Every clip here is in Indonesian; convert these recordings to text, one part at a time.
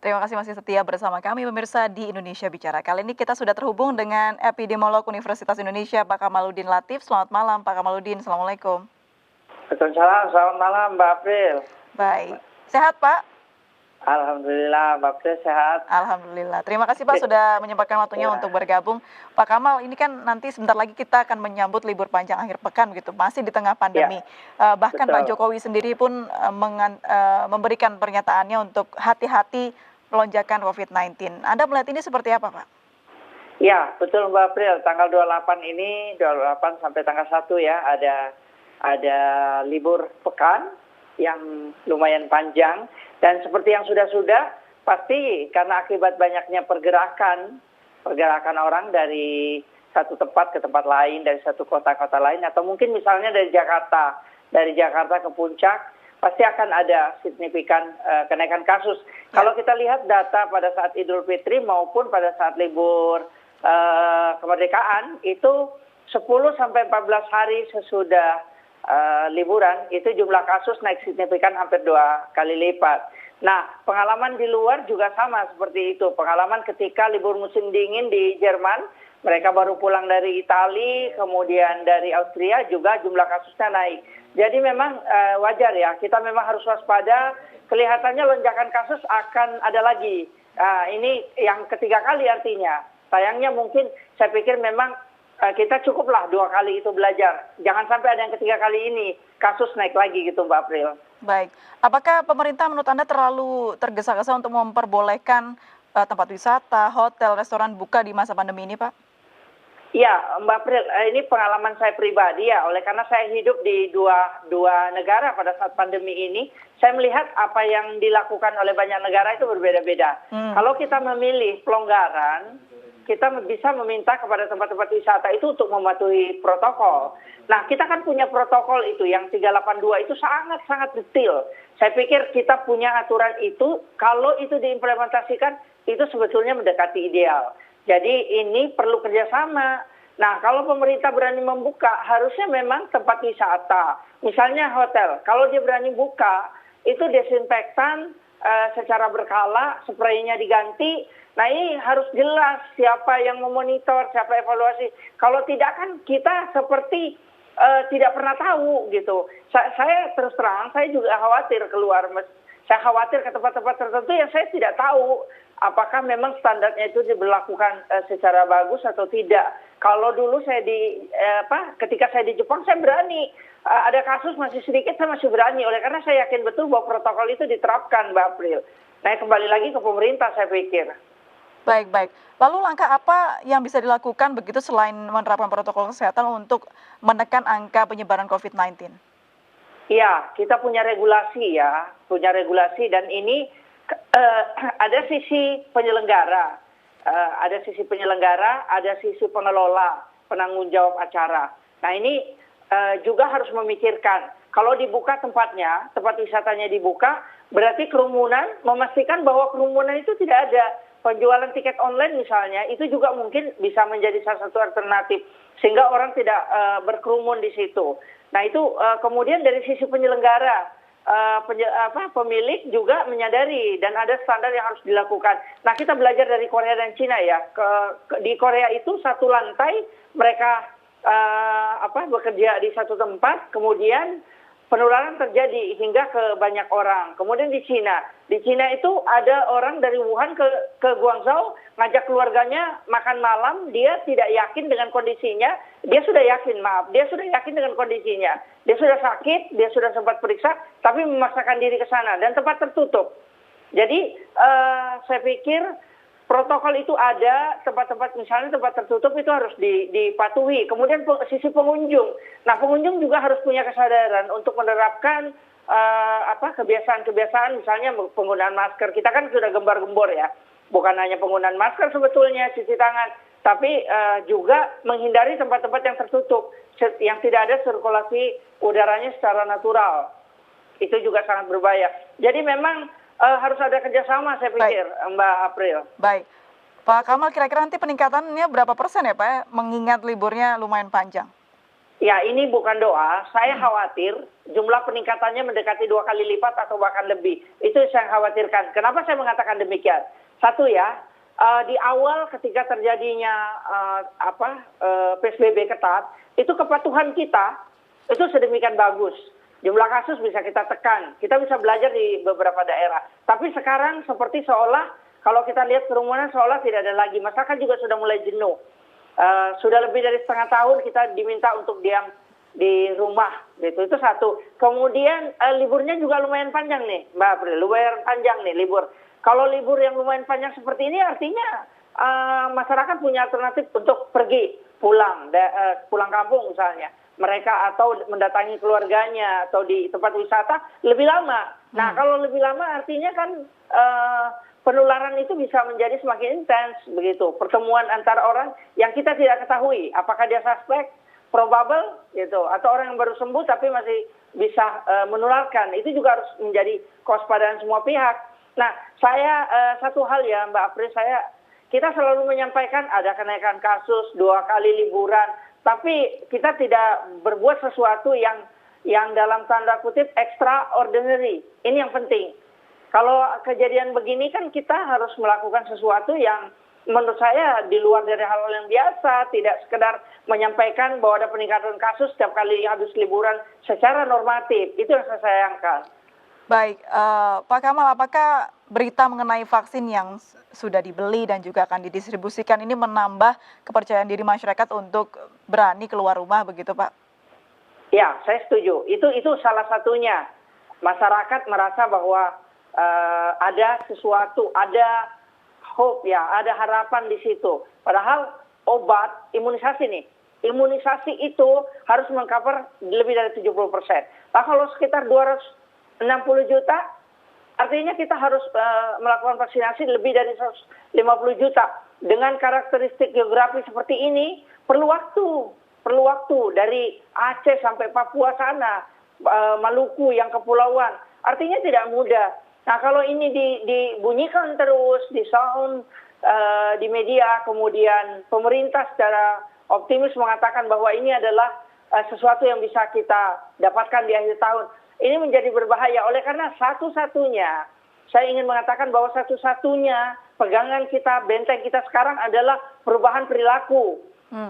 Terima kasih masih setia bersama kami pemirsa di Indonesia Bicara. Kali ini kita sudah terhubung dengan epidemiolog Universitas Indonesia Pak Kamaludin Latif. Selamat malam Pak Kamaludin, Assalamualaikum. Waalaikumsalam, selamat malam Mbak April. Baik, sehat Pak? Alhamdulillah, Mbak April sehat. Alhamdulillah. Terima kasih Pak sudah menyempatkan waktunya untuk bergabung. Pak Kamal, ini kan nanti sebentar lagi kita akan menyambut libur panjang akhir pekan gitu, masih di tengah pandemi. Bahkan Pak Betul. Jokowi sendiri pun memberikan pernyataannya untuk hati-hati lonjakan COVID-19. Anda melihat ini seperti apa Pak? Ya, betul Mbak April. Tanggal 28 ini, 28 sampai tanggal 1 ya, ada libur pekan yang lumayan panjang. Dan seperti yang sudah-sudah, pasti karena akibat banyaknya pergerakan orang dari satu tempat ke tempat lain, dari satu kota-kota lain, atau mungkin misalnya dari Jakarta ke Puncak, pasti akan ada signifikan kenaikan kasus. Kalau kita lihat data pada saat Idul Fitri maupun pada saat libur kemerdekaan, itu 10 sampai 14 hari sesudah liburan, itu jumlah kasus naik signifikan hampir 2 kali lipat. Nah, pengalaman di luar juga sama seperti itu. Pengalaman ketika libur musim dingin di Jerman, mereka baru pulang dari Italia, kemudian dari Austria juga jumlah kasusnya naik. Jadi memang wajar ya, kita memang harus waspada. Kelihatannya lonjakan kasus akan ada lagi. Ini yang ketiga kali artinya. Sayangnya mungkin saya pikir memang kita cukuplah 2 kali itu belajar. Jangan sampai ada yang ketiga kali ini kasus naik lagi gitu Mbak April. Baik, apakah pemerintah menurut Anda terlalu tergesa-gesa untuk memperbolehkan tempat wisata, hotel, restoran buka di masa pandemi ini Pak? Ya, Mbak April, ini pengalaman saya pribadi ya, oleh karena saya hidup di dua negara pada saat pandemi ini, saya melihat apa yang dilakukan oleh banyak negara itu berbeda-beda. Kalau kita memilih pelonggaran, kita bisa meminta kepada tempat-tempat wisata itu untuk mematuhi protokol. Nah, kita kan punya protokol itu, yang 382 itu sangat-sangat detail. Saya pikir kita punya aturan itu, kalau itu diimplementasikan, itu sebetulnya mendekati ideal. Jadi ini perlu kerjasama. Nah, kalau pemerintah berani membuka, harusnya memang tempat wisata. Misalnya hotel, kalau dia berani buka, itu desinfektan secara berkala, spraynya diganti. Nah, ini harus jelas siapa yang memonitor, siapa evaluasi. Kalau tidak kan kita seperti tidak pernah tahu gitu. Saya terus terang, saya juga khawatir keluar. Saya khawatir ke tempat-tempat tertentu yang saya tidak tahu apakah memang standarnya itu diberlakukan secara bagus atau tidak. Kalau dulu saya ketika saya di Jepang saya berani. Ada kasus masih sedikit saya masih berani. Oleh karena saya yakin betul bahwa protokol itu diterapkan Mbak April. Nah, kembali lagi ke pemerintah saya pikir. Baik. Lalu langkah apa yang bisa dilakukan begitu selain menerapkan protokol kesehatan untuk menekan angka penyebaran COVID-19? Ya, kita punya regulasi dan ini ada sisi penyelenggara, ada sisi pengelola, penanggung jawab acara. Nah, ini juga harus memikirkan, kalau dibuka tempatnya, tempat wisatanya dibuka, berarti kerumunan, memastikan bahwa kerumunan itu tidak ada. Penjualan tiket online misalnya, itu juga mungkin bisa menjadi salah satu alternatif, sehingga orang tidak berkerumun di situ. Nah, itu kemudian dari sisi penyelenggara, pemilik juga menyadari dan ada standar yang harus dilakukan. Nah, kita belajar dari Korea dan Cina ya. Di Korea itu satu lantai mereka bekerja di satu tempat, kemudian penularan terjadi hingga ke banyak orang. Kemudian di Cina itu ada orang dari Wuhan ke Guangzhou ngajak keluarganya makan malam, dia tidak yakin dengan kondisinya, dia sudah yakin dengan kondisinya. Dia sudah sakit, dia sudah sempat periksa, tapi memaksakan diri ke sana dan tempat tertutup. Jadi saya pikir protokol itu ada, tempat-tempat misalnya tempat tertutup itu harus dipatuhi. Kemudian sisi pengunjung. Nah, pengunjung juga harus punya kesadaran untuk menerapkan kebiasaan-kebiasaan, misalnya penggunaan masker. Kita kan sudah gembar-gembor ya. Bukan hanya penggunaan masker sebetulnya, cuci tangan, tapi juga menghindari tempat-tempat yang tertutup, yang tidak ada sirkulasi udaranya secara natural. Itu juga sangat berbahaya. Jadi memang harus ada kerjasama saya pikir. Baik. Mbak April. Baik, Pak Kamal, kira-kira nanti peningkatannya berapa persen ya Pak, mengingat liburnya lumayan panjang? Ya, ini bukan doa. Saya khawatir jumlah peningkatannya mendekati 2 kali lipat atau bahkan lebih. Itu yang saya khawatirkan. Kenapa saya mengatakan demikian? Satu ya, di awal ketika terjadinya PSBB ketat, itu kepatuhan kita itu sedemikian bagus. Jumlah kasus bisa kita tekan. Kita bisa belajar di beberapa daerah. Tapi sekarang seperti seolah kalau kita lihat kerumunan seolah tidak ada lagi. Masyarakat juga sudah mulai jenuh. Sudah lebih dari setengah tahun kita diminta untuk diam di rumah, gitu. Itu satu. Kemudian liburnya juga lumayan panjang nih, Mbak April. Lumayan panjang nih libur. Kalau libur yang lumayan panjang seperti ini artinya masyarakat punya alternatif untuk pergi pulang kampung misalnya. Mereka atau mendatangi keluarganya atau di tempat wisata lebih lama. Nah, kalau lebih lama artinya kan penularan itu bisa menjadi semakin intens begitu. Pertemuan antara orang yang kita tidak ketahui apakah dia suspek, probable gitu, atau orang yang baru sembuh tapi masih bisa menularkan. Itu juga harus menjadi kewaspadaan semua pihak. Nah, saya satu hal ya Mbak April, kita selalu menyampaikan ada kenaikan kasus, 2 kali liburan, tapi kita tidak berbuat sesuatu yang dalam tanda kutip extraordinary. Ini yang penting. Kalau kejadian begini kan kita harus melakukan sesuatu yang menurut saya di luar dari hal-hal yang biasa, tidak sekedar menyampaikan bahwa ada peningkatan kasus setiap kali habis liburan secara normatif. Itu yang saya sayangkan. Baik, Pak Kamal, apakah berita mengenai vaksin yang sudah dibeli dan juga akan didistribusikan ini menambah kepercayaan diri masyarakat untuk berani keluar rumah begitu, Pak? Ya, saya setuju. Itu salah satunya. Masyarakat merasa bahwa ada sesuatu, ada hope ya, ada harapan di situ. Padahal obat, imunisasi itu harus mengcover lebih dari 70%. Nah, kalau sekitar 260 juta, artinya kita harus melakukan vaksinasi lebih dari 150 juta. Dengan karakteristik geografi seperti ini, perlu waktu dari Aceh sampai Papua sana, Maluku yang kepulauan. Artinya tidak mudah. Nah, kalau ini dibunyikan terus, di sound, di media, kemudian pemerintah secara optimis mengatakan bahwa ini adalah sesuatu yang bisa kita dapatkan di akhir tahun. Ini menjadi berbahaya. Oleh karena satu-satunya, saya ingin mengatakan bahwa satu-satunya pegangan kita, benteng kita sekarang adalah perubahan perilaku.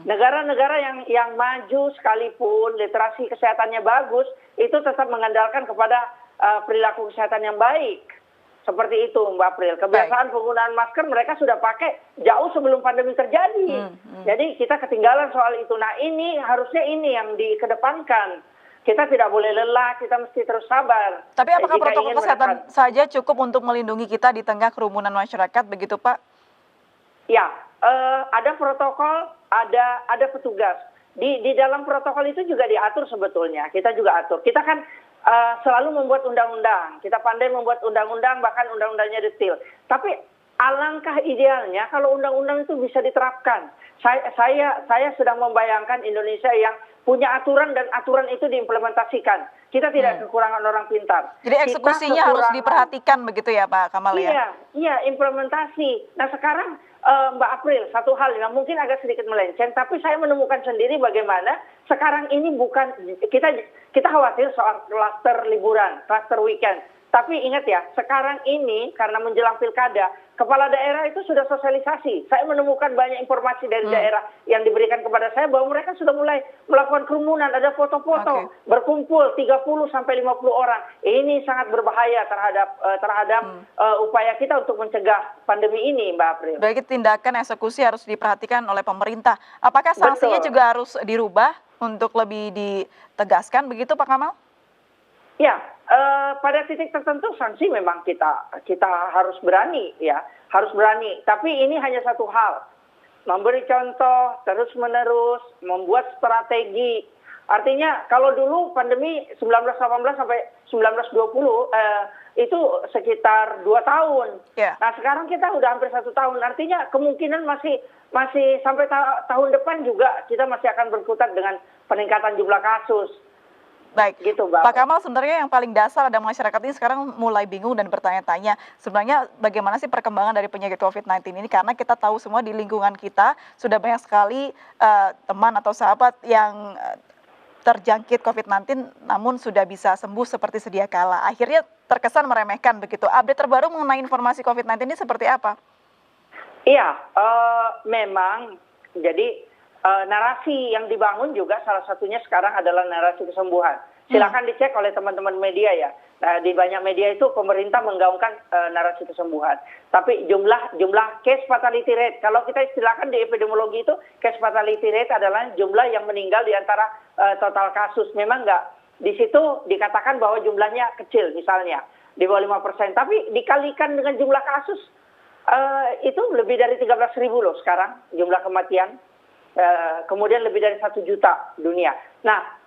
Negara-negara yang maju sekalipun literasi kesehatannya bagus, itu tetap mengandalkan kepada perilaku kesehatan yang baik. Seperti itu Mbak April. Kebiasaan penggunaan masker mereka sudah pakai jauh sebelum pandemi terjadi. Jadi kita ketinggalan soal itu. Nah, harusnya ini yang dikedepankan. Kita tidak boleh lelah, kita mesti terus sabar. Tapi apakah protokol kesehatan saja cukup untuk melindungi kita di tengah kerumunan masyarakat begitu, Pak? Ya, ada protokol, ada petugas. Di dalam protokol itu juga diatur sebetulnya. Kita juga atur. Kita kan selalu membuat undang-undang. Kita pandai membuat undang-undang, bahkan undang-undangnya detail. Tapi alangkah idealnya kalau undang-undang itu bisa diterapkan. Saya sedang membayangkan Indonesia yang punya aturan dan aturan itu diimplementasikan. Kita tidak kekurangan orang pintar. Jadi eksekusinya harus diperhatikan begitu ya Pak Kamal ya? Iya, implementasi. Nah sekarang Mbak April, satu hal yang mungkin agak sedikit melenceng, tapi saya menemukan sendiri bagaimana sekarang ini bukan, kita khawatir soal klaster liburan, klaster weekend. Tapi ingat ya, sekarang ini karena menjelang pilkada, kepala daerah itu sudah sosialisasi. Saya menemukan banyak informasi dari daerah yang diberikan kepada saya bahwa mereka sudah mulai melakukan kerumunan, ada foto-foto, berkumpul 30 sampai 50 orang. Ini sangat berbahaya terhadap upaya kita untuk mencegah pandemi ini, Mbak April. Berarti tindakan eksekusi harus diperhatikan oleh pemerintah. Apakah sanksinya juga harus dirubah untuk lebih ditegaskan begitu Pak Kamal? Ya, pada titik tertentu sanksi memang kita harus berani ya, harus berani. Tapi ini hanya satu hal, memberi contoh terus-menerus, membuat strategi. Artinya kalau dulu pandemi 1918 sampai 1920 itu sekitar 2 tahun. Nah sekarang kita udah hampir 1 tahun. Artinya kemungkinan masih sampai tahun depan juga kita masih akan berkutat dengan peningkatan jumlah kasus. Baik, gitu, Mbak. Pak Kamal, sebenarnya yang paling dasar ada masyarakat ini sekarang mulai bingung dan bertanya-tanya sebenarnya bagaimana sih perkembangan dari penyakit COVID-19 ini, karena kita tahu semua di lingkungan kita sudah banyak sekali teman atau sahabat yang terjangkit COVID-19 namun sudah bisa sembuh seperti sedia kala. Akhirnya terkesan meremehkan begitu. Update terbaru mengenai informasi COVID-19 ini seperti apa? Iya, memang jadi narasi yang dibangun juga salah satunya sekarang adalah narasi kesembuhan. Silakan dicek oleh teman-teman media ya. Nah, di banyak media itu pemerintah menggaungkan narasi kesembuhan. Tapi jumlah case fatality rate, kalau kita istilahkan di epidemiologi itu case fatality rate adalah jumlah yang meninggal di antara total kasus. Memang nggak di situ dikatakan bahwa jumlahnya kecil misalnya di bawah 5%, tapi dikalikan dengan jumlah kasus itu lebih dari 13.000 loh sekarang jumlah kematian. Kemudian lebih dari 1 juta dunia. Nah,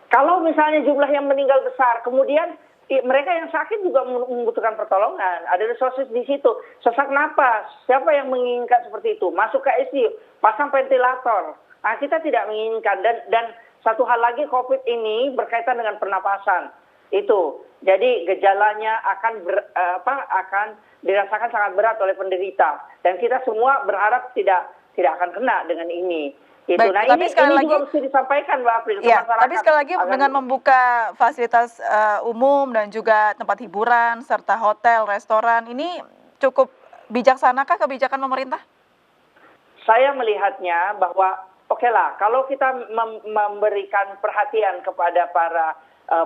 kalau misalnya jumlah yang meninggal besar, kemudian mereka yang sakit juga membutuhkan pertolongan. Ada resources di situ. Sesak napas, siapa yang menginginkan seperti itu? Masuk ke ICU, pasang ventilator. Nah, kita tidak menginginkan. Dan satu hal lagi, COVID ini berkaitan dengan pernapasan. Itu. Jadi gejalanya akan dirasakan sangat berat oleh penderita. Dan kita semua berharap tidak akan kena dengan ini. Gitu. Baik, nah tapi ini juga mesti disampaikan Mbak April ke ya, masyarakat. tapi sekali lagi dengan membuka fasilitas umum dan juga tempat hiburan serta hotel, restoran, ini cukup bijaksanakah kebijakan pemerintah? Saya melihatnya bahwa oke lah, kalau kita memberikan perhatian kepada para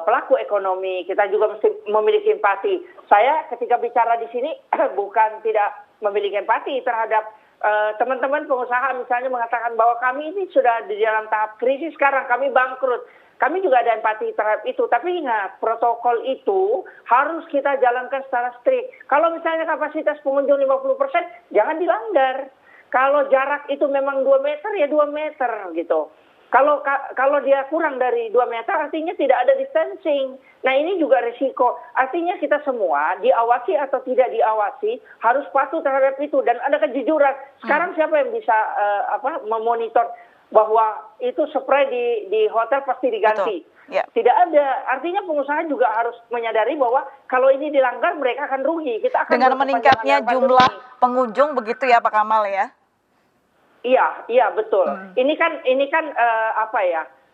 pelaku ekonomi, kita juga mesti memiliki empati. Saya ketika bicara di sini bukan tidak memiliki empati terhadap teman-teman pengusaha misalnya mengatakan bahwa kami ini sudah di dalam tahap krisis sekarang, kami bangkrut. Kami juga ada empati terhadap itu. Tapi ingat, protokol itu harus kita jalankan secara strict. Kalau misalnya kapasitas pengunjung 50%, jangan dilanggar. Kalau jarak itu memang 2 meter, ya 2 meter gitu. Kalau dia kurang dari 2 meter, artinya tidak ada distancing. Nah, ini juga risiko. Artinya kita semua diawasi atau tidak diawasi harus patuh terhadap itu dan ada kejujuran. Sekarang siapa yang bisa memonitor bahwa itu spray di hotel pasti diganti? Ya. Tidak ada. Artinya pengusaha juga harus menyadari bahwa kalau ini dilanggar mereka akan rugi. Kita akan dengan meningkatnya jumlah pengunjung begitu ya Pak Kamal ya? Iya betul. Ini kan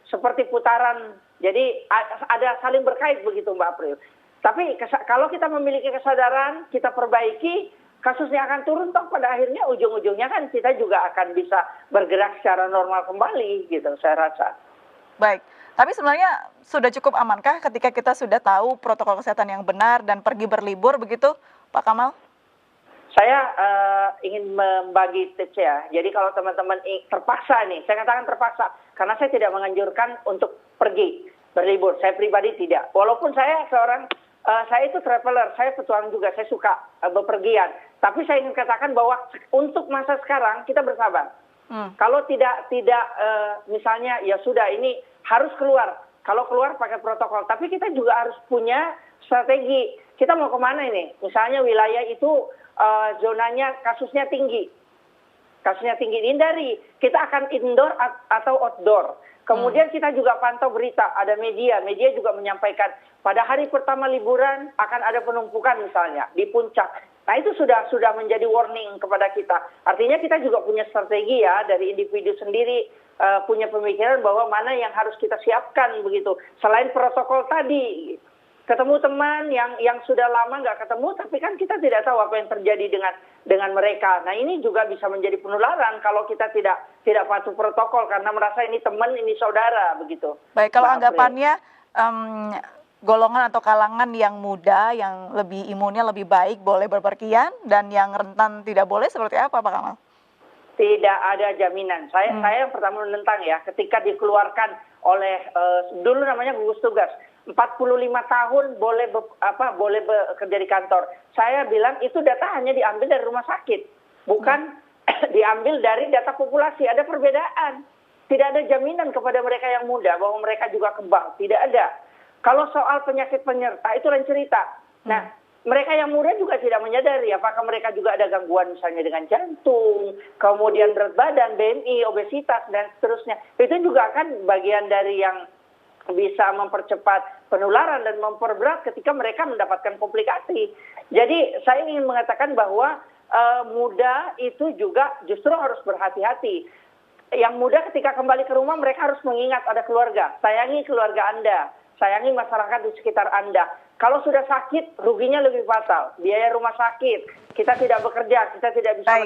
seperti putaran. Jadi ada saling berkait begitu Mbak April. Tapi kalau kita memiliki kesadaran, kita perbaiki, kasusnya akan turun toh pada akhirnya ujung-ujungnya kan kita juga akan bisa bergerak secara normal kembali gitu saya rasa. Baik. Tapi sebenarnya sudah cukup amankah ketika kita sudah tahu protokol kesehatan yang benar dan pergi berlibur begitu Pak Kamal? Saya ingin membagi tips ya. Jadi kalau teman-teman terpaksa nih, saya katakan terpaksa, karena saya tidak menganjurkan untuk pergi berlibur. Saya pribadi tidak. Walaupun saya saya itu traveler, saya petualang juga, saya suka bepergian. Tapi saya ingin katakan bahwa untuk masa sekarang kita bersabar. Kalau tidak misalnya ya sudah ini harus keluar. Kalau keluar pakai protokol. Tapi kita juga harus punya strategi. Kita mau kemana ini? Misalnya wilayah itu zonanya kasusnya tinggi. Kasusnya tinggi, hindari. Kita akan indoor atau outdoor. Kemudian kita juga pantau berita, ada media juga menyampaikan pada hari pertama liburan akan ada penumpukan misalnya di puncak. Nah itu sudah menjadi warning kepada kita. Artinya kita juga punya strategi ya dari individu sendiri, punya pemikiran bahwa mana yang harus kita siapkan begitu. Selain protokol tadi, ketemu teman yang sudah lama nggak ketemu, tapi kan kita tidak tahu apa yang terjadi dengan mereka. Nah ini juga bisa menjadi penularan kalau kita tidak patuh protokol karena merasa ini teman, ini saudara begitu. Baik, kalau anggapannya golongan atau kalangan yang muda, yang lebih imunnya lebih baik boleh berpergian dan yang rentan tidak boleh seperti apa Pak Kamal? Tidak ada jaminan. Saya yang pertama menentang ya, ketika dikeluarkan oleh dulu namanya gugus tugas. 45 tahun boleh bekerja di kantor. Saya bilang itu data hanya diambil dari rumah sakit, bukan diambil dari data populasi. Ada perbedaan. Tidak ada jaminan kepada mereka yang muda bahwa mereka juga kebal. Tidak ada. Kalau soal penyakit penyerta itu lain cerita. Nah, mereka yang muda juga tidak menyadari apakah mereka juga ada gangguan misalnya dengan jantung, kemudian berat badan, BMI, obesitas dan seterusnya. Itu juga kan bagian dari yang bisa mempercepat penularan dan memperberat ketika mereka mendapatkan komplikasi. Jadi saya ingin mengatakan bahwa muda itu juga justru harus berhati-hati. yang muda ketika kembali ke rumah mereka harus mengingat ada keluarga. Sayangi keluarga Anda, sayangi masyarakat di sekitar Anda. Kalau sudah sakit, ruginya lebih fatal. Biaya rumah sakit, kita tidak bekerja, kita tidak bisa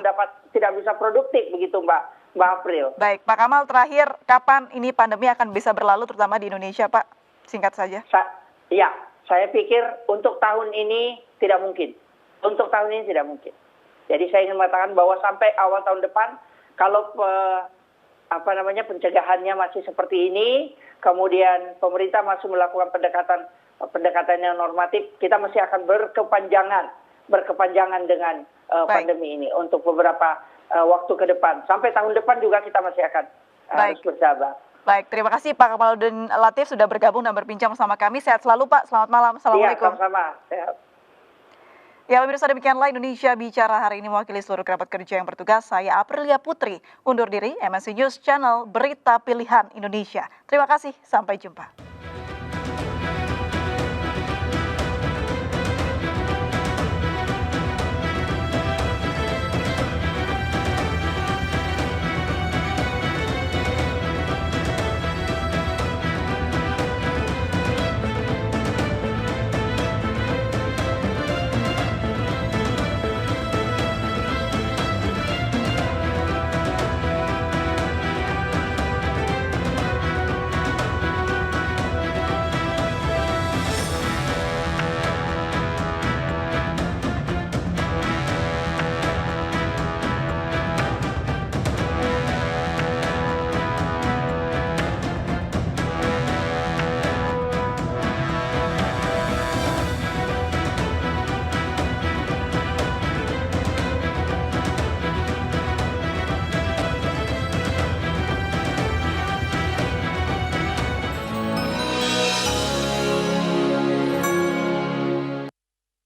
tidak bisa produktif begitu Mbak April. Baik, Pak Kamal, terakhir kapan ini pandemi akan bisa berlalu terutama di Indonesia, Pak? Singkat saja. Ya, saya pikir untuk tahun ini tidak mungkin. Untuk tahun ini tidak mungkin. Jadi saya ingin mengatakan bahwa sampai awal tahun depan, kalau pencegahannya masih seperti ini, kemudian pemerintah masih melakukan pendekatan yang normatif, kita masih akan berkepanjangan dengan pandemi ini untuk beberapa waktu ke depan. Sampai tahun depan juga kita masih akan harus bersabar. Baik, terima kasih Pak Kamaluddin Latif sudah bergabung dan berbincang bersama kami. Sehat selalu Pak, selamat malam. Assalamualaikum. Iya, sama-sama. Sehat. Ya, pemirsa, demikianlah Indonesia Bicara hari ini mewakili seluruh kerabat kerja yang bertugas. Saya Aprilia Putri, undur diri, MNC News Channel Berita Pilihan Indonesia. Terima kasih, sampai jumpa.